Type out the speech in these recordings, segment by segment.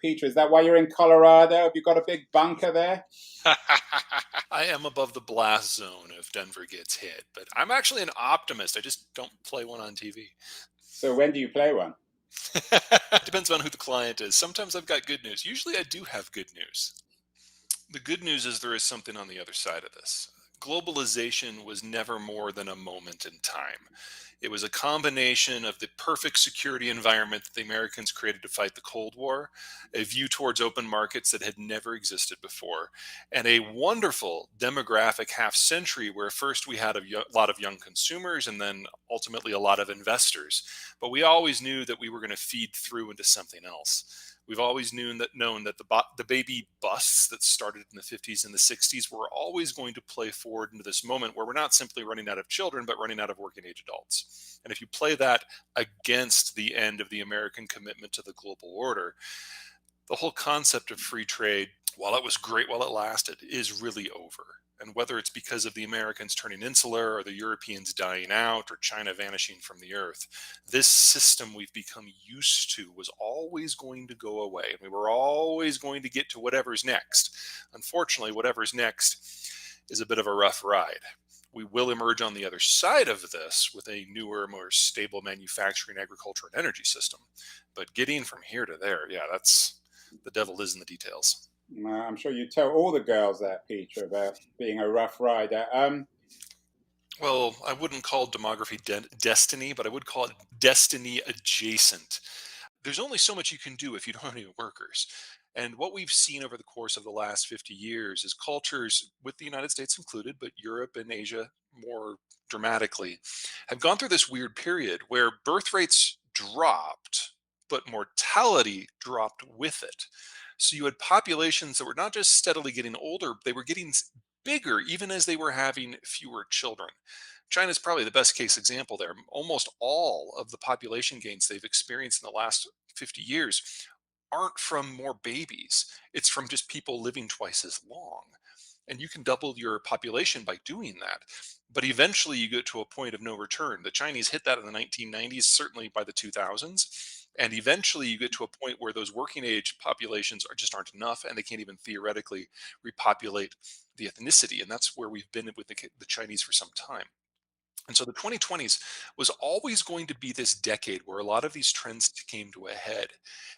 Peter? Is that why you're in Colorado? Have you got a big bunker there? I am above the blast zone if Denver gets hit, but I'm actually an optimist. I just don't play one on TV. So when do you play one? Depends on who the client is. Sometimes I've got good news. Usually I do have good news. The good news is there is something on the other side of this. Globalization was never more than a moment in time. It was a combination of the perfect security environment that the Americans created to fight the Cold War, a view towards open markets that had never existed before, and a wonderful demographic half century where first we had lot of young consumers and then ultimately a lot of investors. But we always knew that we were going to feed through into something else. We've always known that the baby busts that started in the 50s and the 60s were always going to play forward into this moment where we're not simply running out of children, but running out of working age adults. And if you play that against the end of the American commitment to the global order, the whole concept of free trade, while it was great while it lasted, is really over. And whether it's because of the Americans turning insular or the Europeans dying out or China vanishing from the earth, this system we've become used to was always going to go away. And we were always going to get to whatever's next. Unfortunately, whatever's next is a bit of a rough ride. We will emerge on the other side of this with a newer, more stable manufacturing, agriculture, and energy system. But getting from here to there, yeah, that's the devil is in the details. I'm sure you tell all the girls that, Peter, about being a rough rider. Well, I wouldn't call demography destiny, but I would call it destiny adjacent. There's only so much you can do if you don't have any workers. And what we've seen over the course of the last 50 years is cultures, with the United States included, but Europe and Asia more dramatically, have gone through this weird period where birth rates dropped, but mortality dropped with it. So you had populations that were not just steadily getting older, they were getting bigger even as they were having fewer children. China's probably the best case example there. Almost all of the population gains they've experienced in the last 50 years aren't from more babies. It's from just people living twice as long. And you can double your population by doing that. But eventually you get to a point of no return. The Chinese hit that in the 1990s, certainly by the 2000s. And eventually you get to a point where those working age populations are just aren't enough and they can't even theoretically repopulate the ethnicity. And that's where we've been with the Chinese for some time. And so the 2020s was always going to be this decade where a lot of these trends came to a head.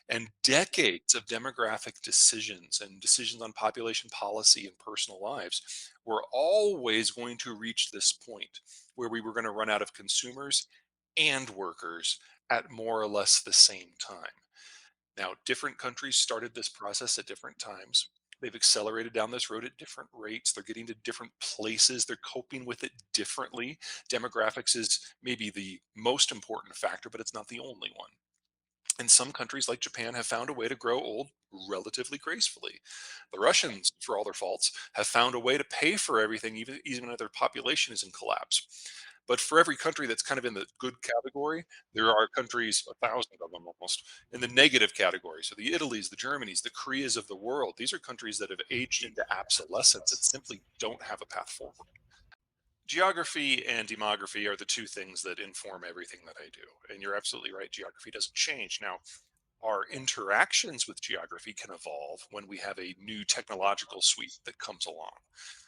And decades of demographic decisions and decisions on population policy and personal lives were always going to reach this point where we were going to run out of consumers and workers at more or less the same time. Now, different countries started this process at different times. They've accelerated down this road at different rates. They're getting to different places. They're coping with it differently. Demographics is maybe the most important factor, but it's not the only one. And some countries like Japan have found a way to grow old relatively gracefully. The Russians, for all their faults, have found a way to pay for everything, even if their population is in collapse. But for every country that's kind of in the good category, there are countries, a thousand of them almost, in the negative category. So the Italies, the Germanys, the Koreas of the world, these are countries that have aged into obsolescence and simply don't have a path forward. Geography and demography are the two things that inform everything that I do. And you're absolutely right, geography doesn't change. Now, our interactions with geography can evolve when we have a new technological suite that comes along.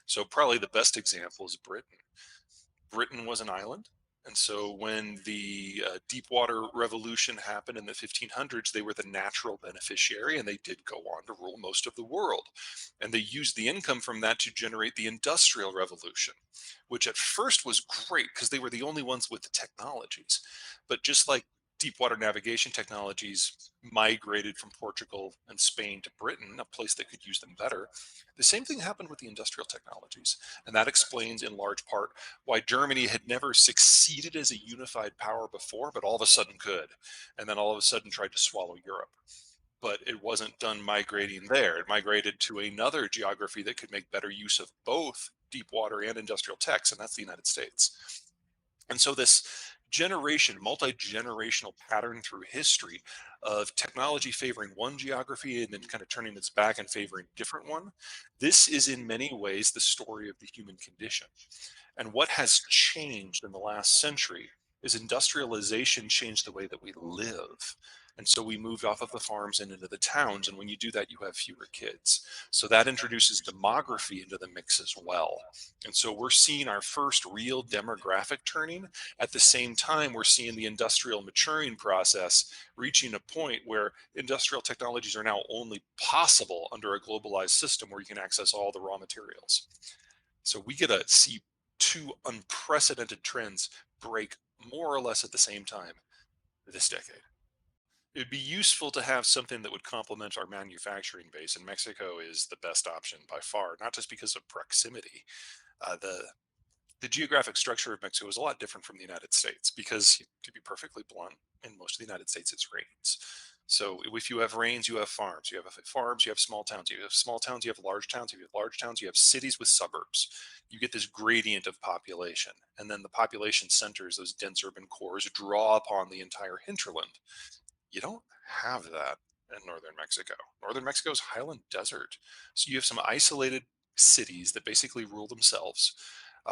So, probably the best example is Britain. Britain was an island. And so when the Deepwater Revolution happened in the 1500s, they were the natural beneficiary and they did go on to rule most of the world. And they used the income from that to generate the Industrial Revolution, which at first was great because they were the only ones with the technologies. But just like deep water navigation technologies migrated from Portugal and Spain to Britain, a place that could use them better, the same thing happened with the industrial technologies. And that explains in large part why Germany had never succeeded as a unified power before, but all of a sudden could. And then all of a sudden tried to swallow Europe. But it wasn't done migrating there. It migrated to another geography that could make better use of both deep water and industrial techs, and that's the United States. And so this multi-generational pattern through history of technology favoring one geography and then kind of turning its back and favoring a different one, this is in many ways the story of the human condition. And what has changed in the last century is industrialization changed the way that we live. And so we moved off of the farms and into the towns. And when you do that, you have fewer kids. So that introduces demography into the mix as well. And so we're seeing our first real demographic turning. At the same time, we're seeing the industrial maturing process reaching a point where industrial technologies are now only possible under a globalized system where you can access all the raw materials. So we get to see two unprecedented trends break more or less at the same time this decade. It'd be useful to have something that would complement our manufacturing base, and Mexico is the best option by far, not just because of proximity. The geographic structure of Mexico is a lot different from the United States because, to be perfectly blunt, in most of the United States, it's rains. So if you have rains, you have farms. You have farms, you have small towns. You have small towns, you have large towns. You have large towns, you have cities with suburbs. You get this gradient of population. And then the population centers, those dense urban cores, draw upon the entire hinterland. You don't have that in northern Mexico. Northern Mexico is highland desert. So you have some isolated cities that basically rule themselves,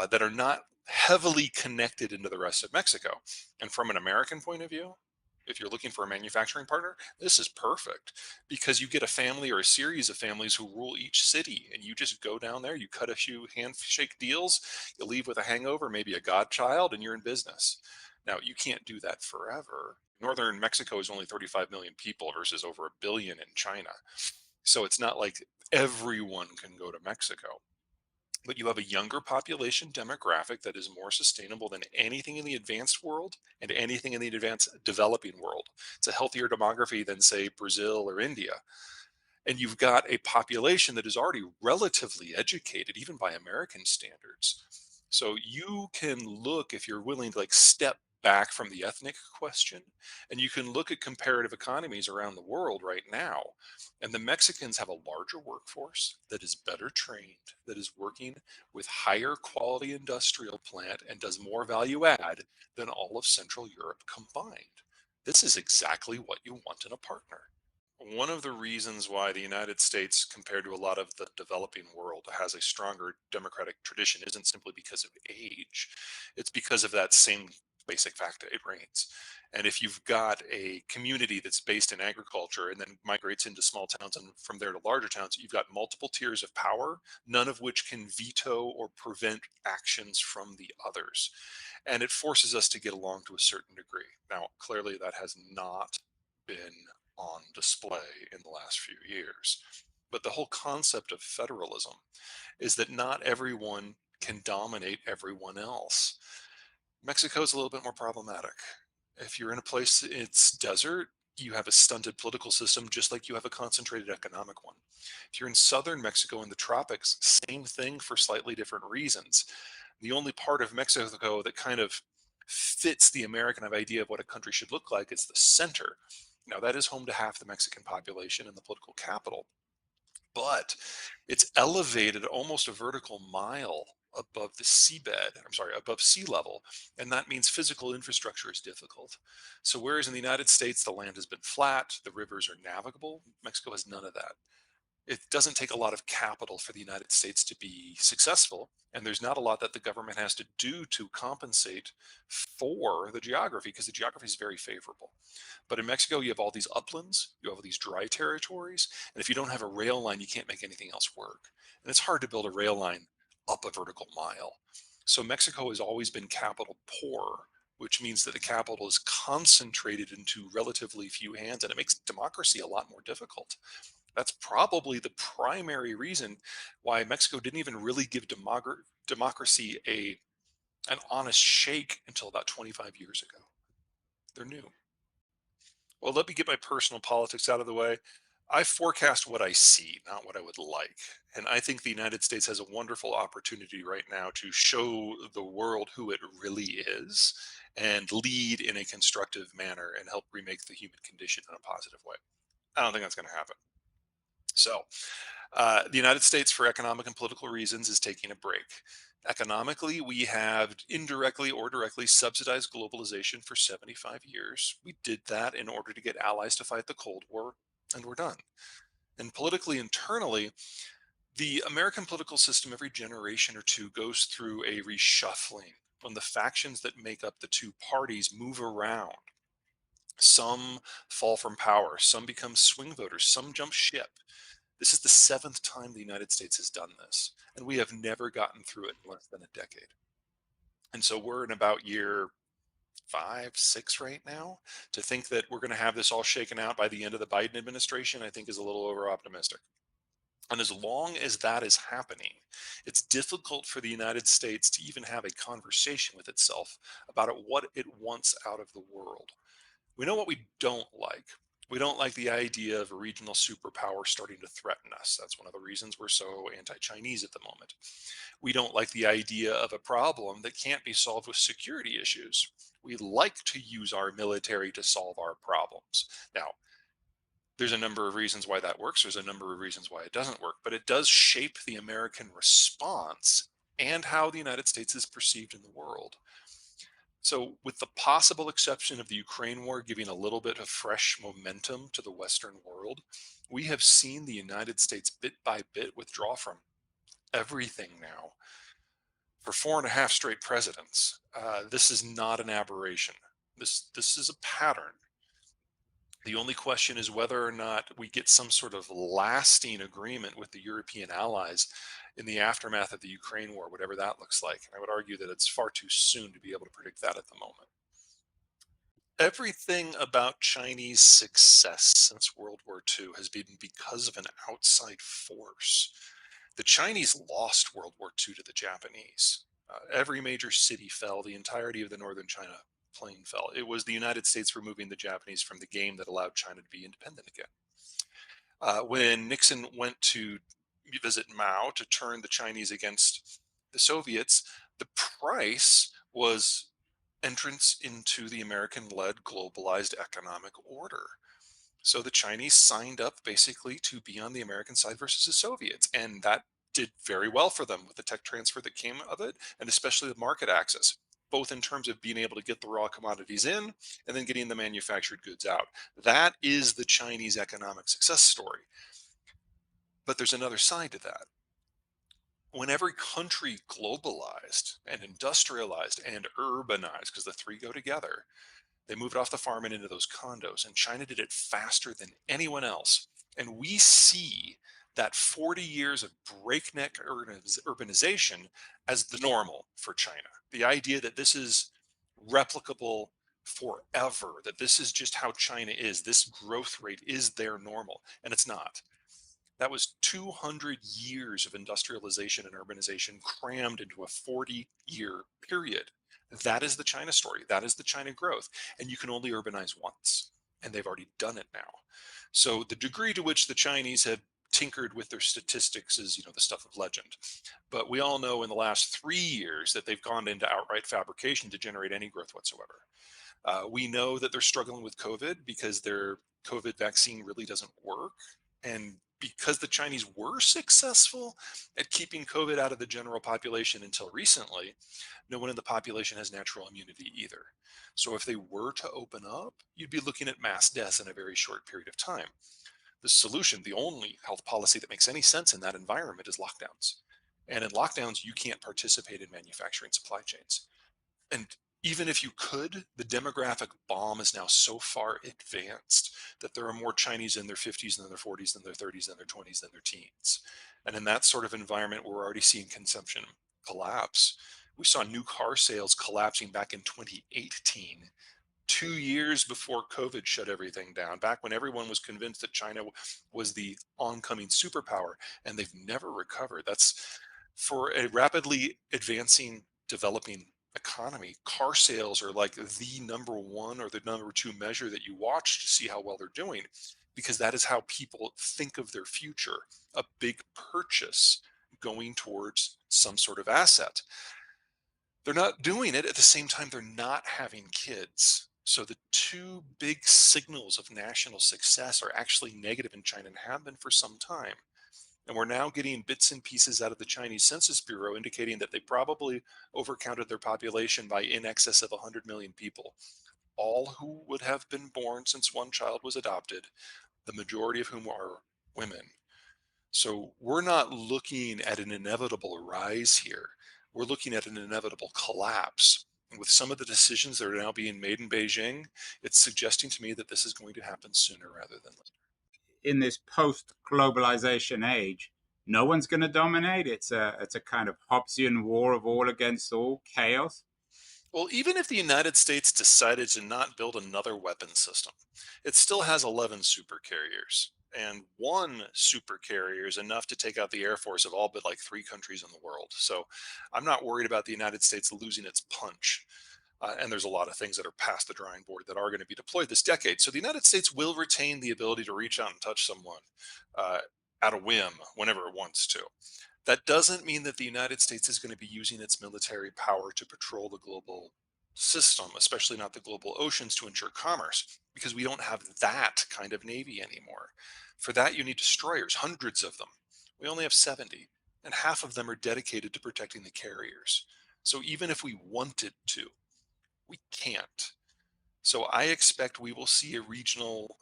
that are not heavily connected into the rest of Mexico. And from an American point of view, if you're looking for a manufacturing partner, this is perfect because you get a family or a series of families who rule each city, and you just go down there, you cut a few handshake deals, you leave with a hangover, maybe a godchild, and you're in business. Now, you can't do that forever. Northern Mexico is only 35 million people versus over a billion in China. So it's not like everyone can go to Mexico, but you have a younger population demographic that is more sustainable than anything in the advanced world and anything in the advanced developing world. It's a healthier demography than, say, Brazil or India. And you've got a population that is already relatively educated, even by American standards. So you can look, if you're willing to like step back from the ethnic question, and you can look at comparative economies around the world right now. And the Mexicans have a larger workforce that is better trained, that is working with higher quality industrial plant and does more value add than all of Central Europe combined. This is exactly what you want in a partner. One of the reasons why the United States, compared to a lot of the developing world, has a stronger democratic tradition isn't simply because of age. It's because of that same basic fact that it rains. And if you've got a community that's based in agriculture and then migrates into small towns and from there to larger towns, you've got multiple tiers of power, none of which can veto or prevent actions from the others. And it forces us to get along to a certain degree. Now, clearly, that has not been on display in the last few years. But the whole concept of federalism is that not everyone can dominate everyone else. Mexico is a little bit more problematic. If you're in a place it's desert, you have a stunted political system just like you have a concentrated economic one. If you're in southern Mexico in the tropics, same thing for slightly different reasons. The only part of Mexico that kind of fits the American idea of what a country should look like is the center. Now, that is home to half the Mexican population and the political capital, but it's elevated almost a vertical mile above the seabed, I'm sorry, above sea level. And that means physical infrastructure is difficult. So, whereas in the United States, the land has been flat, the rivers are navigable, Mexico has none of that. It doesn't take a lot of capital for the United States to be successful. And there's not a lot that the government has to do to compensate for the geography because the geography is very favorable. But in Mexico, you have all these uplands, you have all these dry territories. And if you don't have a rail line, you can't make anything else work. And it's hard to build a rail line up a vertical mile. So Mexico has always been capital poor, which means that the capital is concentrated into relatively few hands and it makes democracy a lot more difficult. That's probably the primary reason why Mexico didn't even really give democracy an honest shake until about 25 years ago. They're new. Well, let me get my personal politics out of the way. I forecast what I see, not what I would like. And I think the United States has a wonderful opportunity right now to show the world who it really is and lead in a constructive manner and help remake the human condition in a positive way. I don't think that's going to happen. So, the United States, for economic and political reasons, is taking a break. Economically, we have indirectly or directly subsidized globalization for 75 years. We did that in order to get allies to fight the Cold War, and we're done. And politically, internally, the American political system every generation or two goes through a reshuffling when the factions that make up the two parties move around. Some fall from power, some become swing voters, some jump ship. This is the seventh time the United States has done this, and we have never gotten through it in less than a decade. And so we're in about year five, six right now. To think that we're going to have this all shaken out by the end of the Biden administration, I think is a little over optimistic. And as long as that is happening, it's difficult for the United States to even have a conversation with itself about what it wants out of the world. We know what we don't like. We don't like the idea of a regional superpower starting to threaten us. That's one of the reasons we're so anti Chinese at the moment. We don't like the idea of a problem that can't be solved with security issues. We like to use our military to solve our problems. Now, there's a number of reasons why that works. There's a number of reasons why it doesn't work, but it does shape the American response and how the United States is perceived in the world. So, with the possible exception of the Ukraine war giving a little bit of fresh momentum to the Western world, we have seen the United States bit by bit withdraw from everything now for four and a half straight presidents. This is not an aberration. This is a pattern. The only question is whether or not we get some sort of lasting agreement with the European allies in the aftermath of the Ukraine war, whatever that looks like. And I would argue that it's far too soon to be able to predict that at the moment. Everything about Chinese success since World War II has been because of an outside force. The Chinese lost World War II to the Japanese. Every major city fell, the entirety of the northern China plain fell. It was the United States removing the Japanese from the game that allowed China to be independent again. When Nixon went to visit Mao to turn the Chinese against the Soviets, the price was entrance into the American led globalized economic order. So the Chinese signed up basically to be on the American side versus the Soviets. And that did very well for them with the tech transfer that came of it, and especially the market access, both in terms of being able to get the raw commodities in and then getting the manufactured goods out. That is the Chinese economic success story. But there's another side to that. When every country globalized and industrialized and urbanized, because the three go together, they moved off the farm and into those condos, and China did it faster than anyone else. And we see that 40 years of breakneck urbanization as the normal for China. The idea that this is replicable forever, that this is just how China is, this growth rate is their normal, and it's not. That was 200 years of industrialization and urbanization crammed into a 40-year period. That is the China story. That is the China growth. And you can only urbanize once. And they've already done it now. So the degree to which the Chinese have tinkered with their statistics is, the stuff of legend. But we all know in the last 3 years that they've gone into outright fabrication to generate any growth whatsoever. We know that they're struggling with COVID because their COVID vaccine really doesn't work. And because the Chinese were successful at keeping COVID out of the general population until recently, no one in the population has natural immunity either. So if they were to open up, you'd be looking at mass deaths in a very short period of time. The solution, the only health policy that makes any sense in that environment is lockdowns. And in lockdowns, you can't participate in manufacturing supply chains. And even if you could, the demographic bomb is now so far advanced that there are more Chinese in their 50s than their 40s than their 30s than their 20s than their teens. And in that sort of environment, we're already seeing consumption collapse. We saw new car sales collapsing back in 2018, 2 years before COVID shut everything down, back when everyone was convinced that China was the oncoming superpower, and they've never recovered. That's for a rapidly advancing, developing economy. Car sales are like the number one or the number two measure that you watch to see how well they're doing, because that is how people think of their future, a big purchase going towards some sort of asset. They're not doing it at the same time they're not having kids. So the two big signals of national success are actually negative in China and have been for some time. And we're now getting bits and pieces out of the Chinese Census Bureau indicating that they probably overcounted their population by in excess of 100 million people, all who would have been born since one child was adopted, the majority of whom are women. So we're not looking at an inevitable rise here. We're looking at an inevitable collapse. With some of the decisions that are now being made in Beijing, it's suggesting to me that this is going to happen sooner rather than later. In this post-globalization age, no one's going to dominate. It's a kind of Hobbesian war of all against all, chaos. Well, even if the United States decided to not build another weapon system, it still has 11 supercarriers. And one supercarrier is enough to take out the Air Force of all but like three countries in the world. So I'm not worried about the United States losing its punch. And there's a lot of things that are past the drawing board that are going to be deployed this decade. So the United States will retain the ability to reach out and touch someone uh, at a whim whenever it wants to. That doesn't mean that the United States is going to be using its military power to patrol the global system, especially not the global oceans, to ensure commerce, because we don't have that kind of navy anymore. For that, you need destroyers, hundreds of them. We only have 70, and half of them are dedicated to protecting the carriers. So even if we wanted to, we can't. So I expect we will see a regional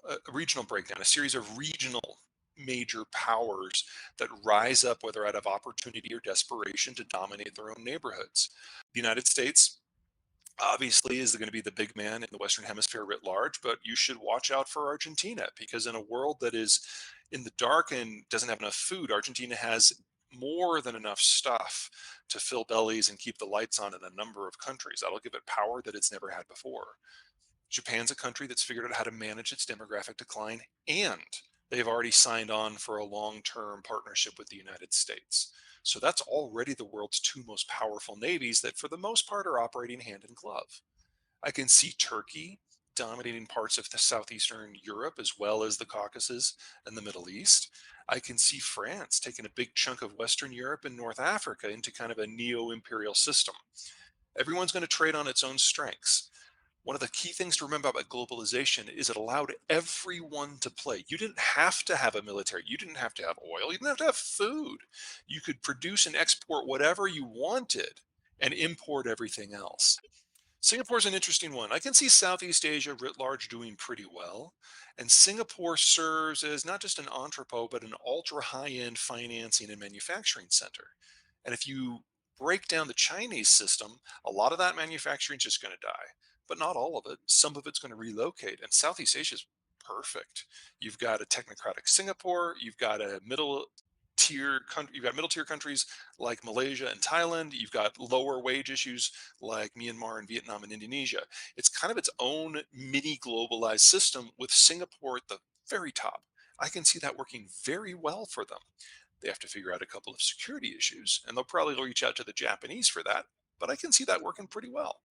breakdown, a series of regional major powers that rise up, whether out of opportunity or desperation, to dominate their own neighborhoods. The United States obviously is going to be the big man in the Western Hemisphere writ large, but you should watch out for Argentina, because in a world that is in the dark and doesn't have enough food, Argentina has more than enough stuff to fill bellies and keep the lights on in a number of countries. That'll give it power that it's never had before. Japan's a country that's figured out how to manage its demographic decline, and they've already signed on for a long term partnership with the United States. So that's already the world's two most powerful navies that, for the most part, are operating hand in glove. I can see Turkey dominating parts of the southeastern Europe as well as the Caucasus and the Middle East. I can see France taking a big chunk of Western Europe and North Africa into kind of a neo imperial system. Everyone's going to trade on its own strengths. One of the key things to remember about globalization is it allowed everyone to play. You didn't have to have a military. You didn't have to have oil. You didn't have to have food. You could produce and export whatever you wanted and import everything else. Singapore's an interesting one. I can see Southeast Asia writ large doing pretty well. And Singapore serves as not just an entrepot, but an ultra high end financing and manufacturing center. And if you break down the Chinese system, a lot of that manufacturing is just going to die, but not all of it. Some of it's going to relocate. And Southeast Asia is perfect. You've got a technocratic Singapore, you've got a middle tier countries like Malaysia and Thailand, you've got lower wage issues like Myanmar and Vietnam and Indonesia. It's kind of its own mini globalized system with Singapore at the very top. I can see that working very well for them. They have to figure out a couple of security issues, and they'll probably reach out to the Japanese for that, but I can see that working pretty well.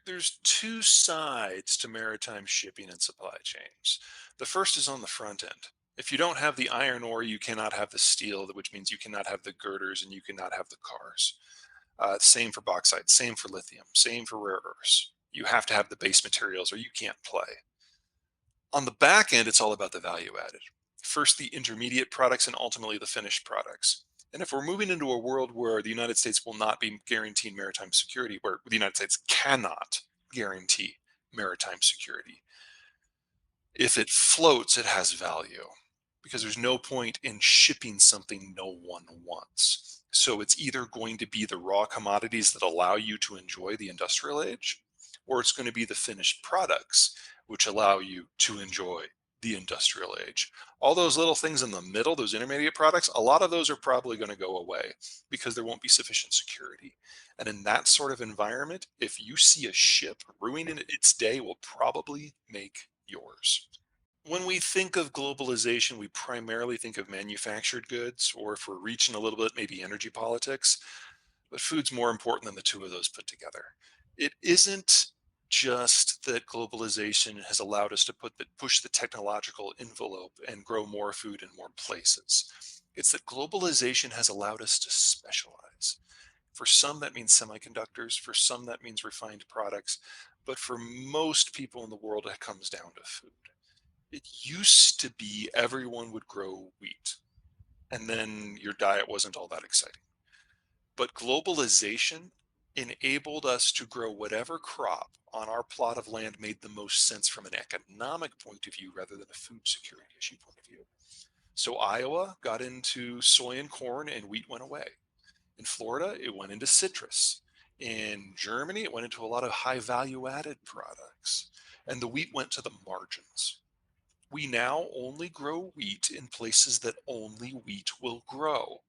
There's two sides to maritime shipping and supply chains. The first is on the front end. If you don't have the iron ore, you cannot have the steel, which means you cannot have the girders and you cannot have the cars. Same for bauxite, same for lithium, same for rare earths. You have to have the base materials or you can't play. On the back end, it's all about the value added. First, the intermediate products and ultimately the finished products. And if we're moving into a world where the United States will not be guaranteeing maritime security, where the United States cannot guarantee maritime security, if it floats, it has value because there's no point in shipping something no one wants. So it's either going to be the raw commodities that allow you to enjoy the industrial age, or it's going to be the finished products which allow you to enjoy the industrial age. All those little things in the middle, those intermediate products, a lot of those are probably going to go away because there won't be sufficient security. And in that sort of environment, if you see a ship ruining its day, will probably make yours. When we think of globalization, we primarily think of manufactured goods, or if we're reaching a little bit, maybe energy politics, but food's more important than the two of those put together. It isn't just that globalization has allowed us to push the technological envelope and grow more food in more places. It's that globalization has allowed us to specialize. For some, that means semiconductors. For some, that means refined products. But for most people in the world, it comes down to food. It used to be everyone would grow wheat, and then your diet wasn't all that exciting. But globalization enabled us to grow whatever crop on our plot of land made the most sense from an economic point of view rather than a food security issue point of view. So Iowa got into soy and corn, and wheat went away. In Florida, it went into citrus. In Germany, it went into a lot of high value added products, and the wheat went to the margins. We now only grow wheat in places that only wheat will grow.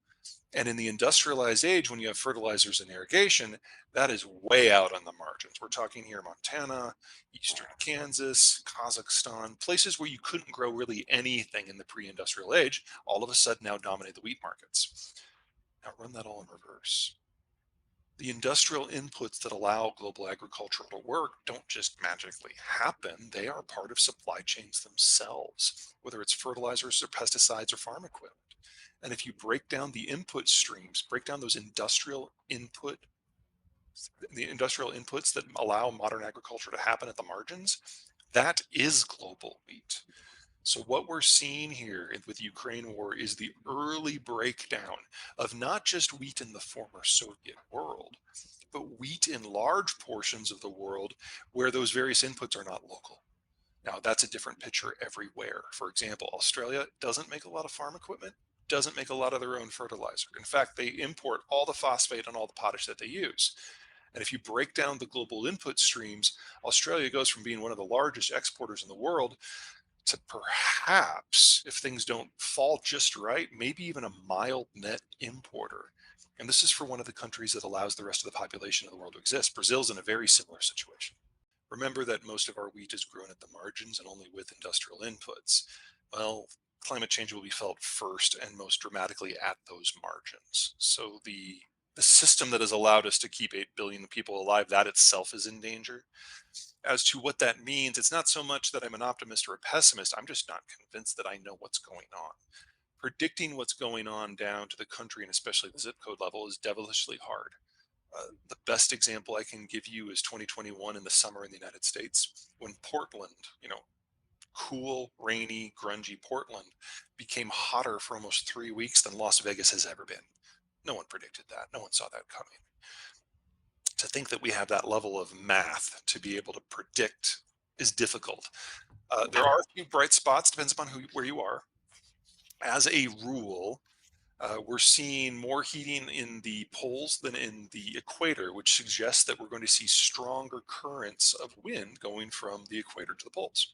And in the industrialized age, when you have fertilizers and irrigation, that is way out on the margins. We're talking here Montana, eastern Kansas, Kazakhstan, places where you couldn't grow really anything in the pre industrial age, all of a sudden now dominate the wheat markets. Now run that all in reverse. The industrial inputs that allow global agriculture to work don't just magically happen. They are part of supply chains themselves, whether it's fertilizers or pesticides or farm equipment. And if you break down the input streams, break down those industrial inputs that allow modern agriculture to happen at the margins, that is global wheat. So what we're seeing here with the Ukraine war is the early breakdown of not just wheat in the former Soviet world, but wheat in large portions of the world where those various inputs are not local. Now, that's a different picture everywhere. For example, Australia doesn't make a lot of farm equipment, doesn't make a lot of their own fertilizer. In fact, they import all the phosphate and all the potash that they use. And if you break down the global input streams, Australia goes from being one of the largest exporters in the world to perhaps, if things don't fall just right, maybe even a mild net importer. And this is for one of the countries that allows the rest of the population of the world to exist. Brazil's in a very similar situation. Remember that most of our wheat is grown at the margins and only with industrial inputs. Well, climate change will be felt first and most dramatically at those margins. So the system that has allowed us to keep 8 billion people alive, that itself is in danger. As to what that means, it's not so much that I'm an optimist or a pessimist. I'm just not convinced that I know what's going on. Predicting what's going on down to the country and especially the zip code level is devilishly hard. The best example I can give you is 2021 in the summer in the United States when Portland, cool, rainy, grungy Portland became hotter for almost 3 weeks than Las Vegas has ever been. No one predicted that. No one saw that coming. To think that we have that level of math to be able to predict is difficult. There are a few bright spots, depends upon where you are. As a rule, we're seeing more heating in the poles than in the equator, which suggests that we're going to see stronger currents of wind going from the equator to the poles.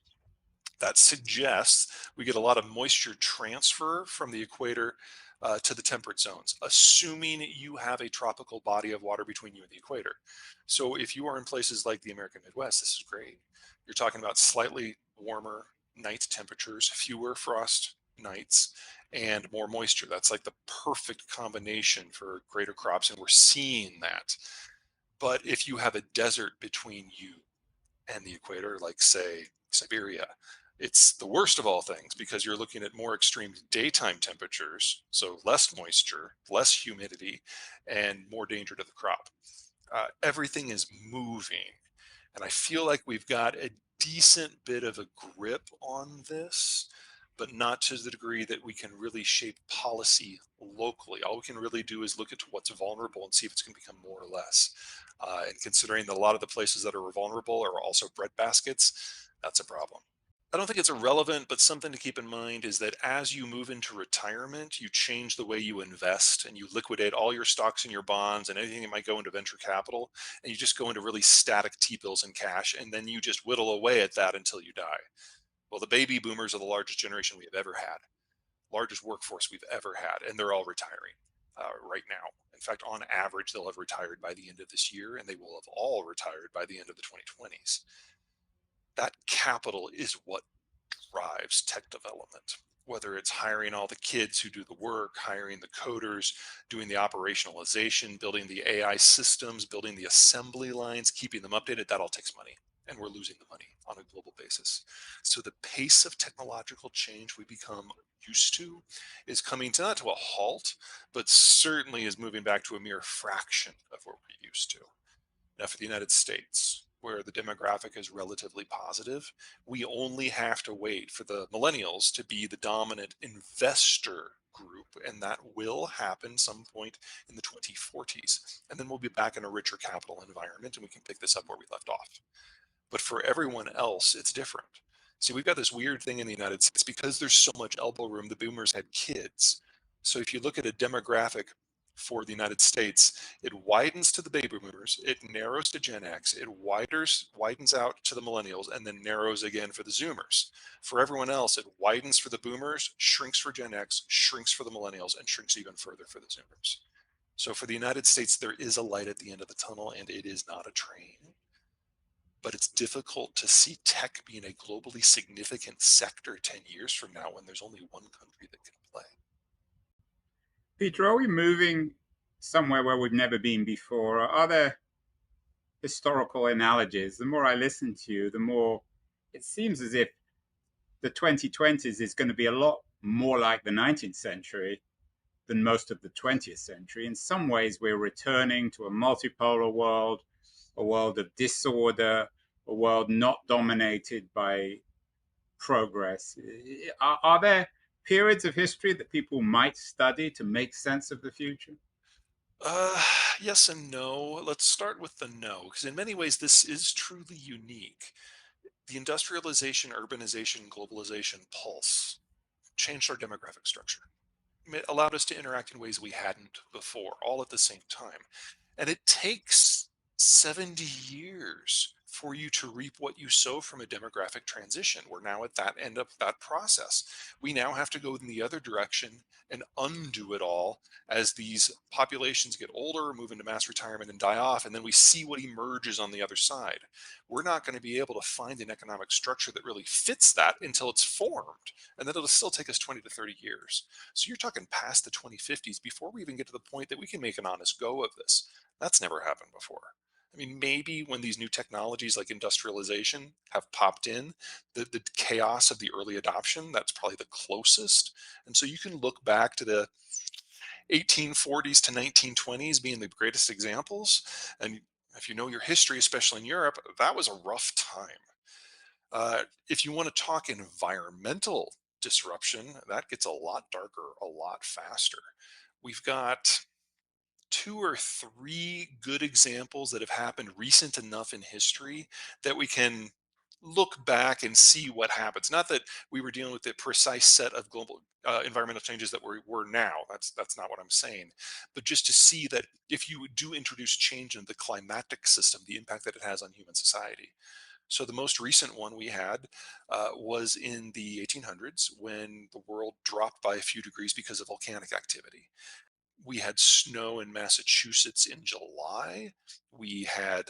That suggests we get a lot of moisture transfer from the equator to the temperate zones, assuming you have a tropical body of water between you and the equator. So if you are in places like the American Midwest, this is great. You're talking about slightly warmer night temperatures, fewer frost nights, and more moisture. That's like the perfect combination for greater crops, and we're seeing that. But if you have a desert between you and the equator, like say Siberia, it's the worst of all things because you're looking at more extreme daytime temperatures, so less moisture, less humidity, and more danger to the crop. Everything is moving, and I feel like we've got a decent bit of a grip on this, but not to the degree that we can really shape policy locally. All we can really do is look at what's vulnerable and see if it's going to become more or less. And considering that a lot of the places that are vulnerable are also breadbaskets, that's a problem. I don't think it's irrelevant, but something to keep in mind is that as you move into retirement, you change the way you invest and you liquidate all your stocks and your bonds and anything that might go into venture capital. And you just go into really static T bills and cash. And then you just whittle away at that until you die. Well, the baby boomers are the largest generation we have ever had, largest workforce we've ever had, and they're all retiring right now. In fact, on average, they'll have retired by the end of this year, and they will have all retired by the end of the 2020s. That capital is what drives tech development, whether it's hiring all the kids who do the work, hiring the coders, doing the operationalization, building the AI systems, building the assembly lines, keeping them updated. That all takes money. And we're losing the money on a global basis. So the pace of technological change we become used to is coming to not to a halt, but certainly is moving back to a mere fraction of what we're used to. Now, for the United States, where the demographic is relatively positive, we only have to wait for the millennials to be the dominant investor group, and that will happen some point in the 2040s. And then we'll be back in a richer capital environment, and we can pick this up where we left off. But for everyone else, it's different. See, we've got this weird thing in the United States because there's so much elbow room, the boomers had kids. So if you look at a demographic for the United States, it widens to the baby boomers, it narrows to Gen X, it widens out to the millennials, and then narrows again for the Zoomers. For everyone else, it widens for the boomers, shrinks for Gen X, shrinks for the millennials, and shrinks even further for the Zoomers. So for the United States, there is a light at the end of the tunnel, and it is not a train. But it's difficult to see tech being a globally significant sector 10 years from now when there's only one country that can play. Peter, are we moving somewhere where we've never been before? Or are there historical analogies? The more I listen to you, the more it seems as if the 2020s is going to be a lot more like the 19th century than most of the 20th century. In some ways, we're returning to a multipolar world, a world of disorder, a world not dominated by progress. Are there periods of history that people might study to make sense of the future? Uh, yes and no. Let's start with the no, because in many ways, this is truly unique. The industrialization, urbanization, globalization pulse changed our demographic structure. It allowed us to interact in ways we hadn't before, all at the same time. And it takes 70 years for you to reap what you sow from a demographic transition. We're now at that end of that process. We now have to go in the other direction and undo it all as these populations get older, move into mass retirement and die off, and then we see what emerges on the other side. We're not going to be able to find an economic structure that really fits that until it's formed, and then it'll still take us 20 to 30 years. So you're talking past the 2050s before we even get to the point that we can make an honest go of this. That's never happened before. I mean, maybe when these new technologies like industrialization have popped in, the chaos of the early adoption, that's probably the closest. And so you can look back to the 1840s to 1920s being the greatest examples. And if you know your history, especially in Europe, that was a rough time. If you want to talk environmental disruption, that gets a lot darker, a lot faster. We've got two or three good examples that have happened recent enough in history that we can look back and see what happens. Not that we were dealing with the precise set of global environmental changes that we're now. That's not what I'm saying. But just to see that if you do introduce change in the climatic system, the impact that it has on human society. So the most recent one we had was in the 1800s when the world dropped by a few degrees because of volcanic activity. We had snow in Massachusetts in July. We had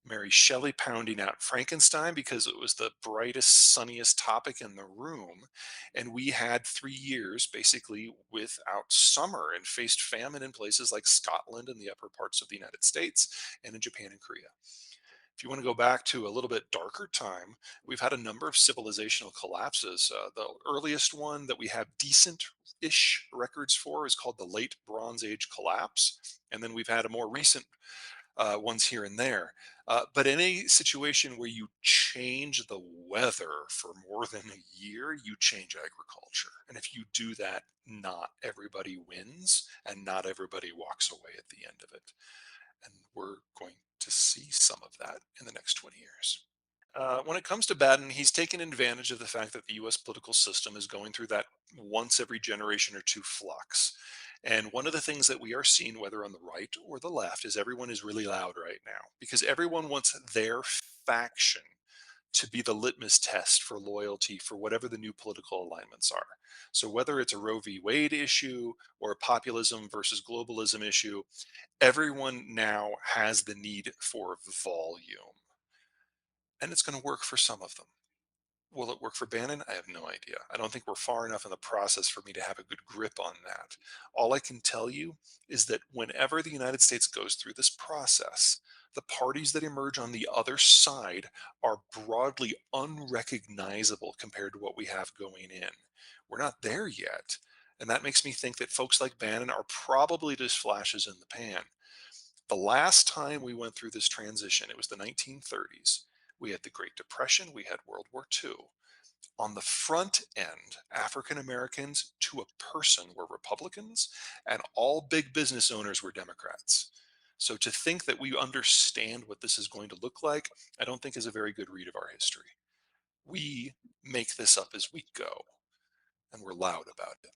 Mary Shelley pounding out Frankenstein because it was the brightest, sunniest topic in the room. And we had 3 years basically without summer and faced famine in places like Scotland and the upper parts of the United States and in Japan and Korea. If you want to go back to a little bit darker time, we've had a number of civilizational collapses. The earliest one that we have decent ish records for is called the Late Bronze Age collapse. And then we've had a more recent ones here and there. But in a situation where you change the weather for more than a year, you change agriculture. And if you do that, not everybody wins and not everybody walks away at the end of it. And we're going to see some of that in the next 20 years. When it comes to Biden, he's taken advantage of the fact that the US political system is going through that once every generation or two flux. And one of the things that we are seeing, whether on the right or the left, is everyone is really loud right now because everyone wants their faction to be the litmus test for loyalty for whatever the new political alignments are. So, whether it's a Roe v. Wade issue or a populism versus globalism issue, everyone now has the need for volume. And it's going to work for some of them. Will it work for Bannon? I have no idea. I don't think we're far enough in the process for me to have a good grip on that. All I can tell you is that whenever the United States goes through this process, the parties that emerge on the other side are broadly unrecognizable compared to what we have going in. We're not there yet. And that makes me think that folks like Bannon are probably just flashes in the pan. The last time we went through this transition, it was the 1930s. We had the Great Depression, we had World War II. On the front end, African Americans to a person were Republicans, and all big business owners were Democrats. So to think that we understand what this is going to look like, I don't think is a very good read of our history. We make this up as we go, and we're loud about it.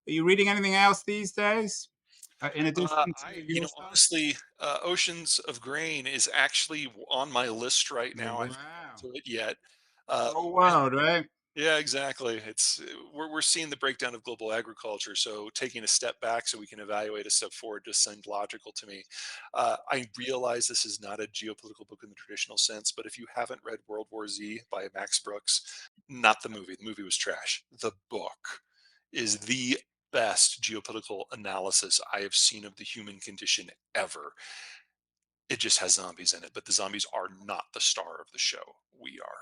Are you reading anything else these days? in addition to your stuff? Honestly, Oceans of Grain is actually on my list right Oh, now. I haven't wow. gotten to it yet. Whole And world, right? yeah, exactly. We're seeing the breakdown of global agriculture. So taking a step back so we can evaluate a step forward just seemed logical to me. I realize this is not a geopolitical book in the traditional sense, but if you haven't read World War Z by Max Brooks, not the movie. The movie was trash. The book is the best geopolitical analysis I have seen of the human condition ever. It just has zombies in it, but the zombies are not the star of the show. We are.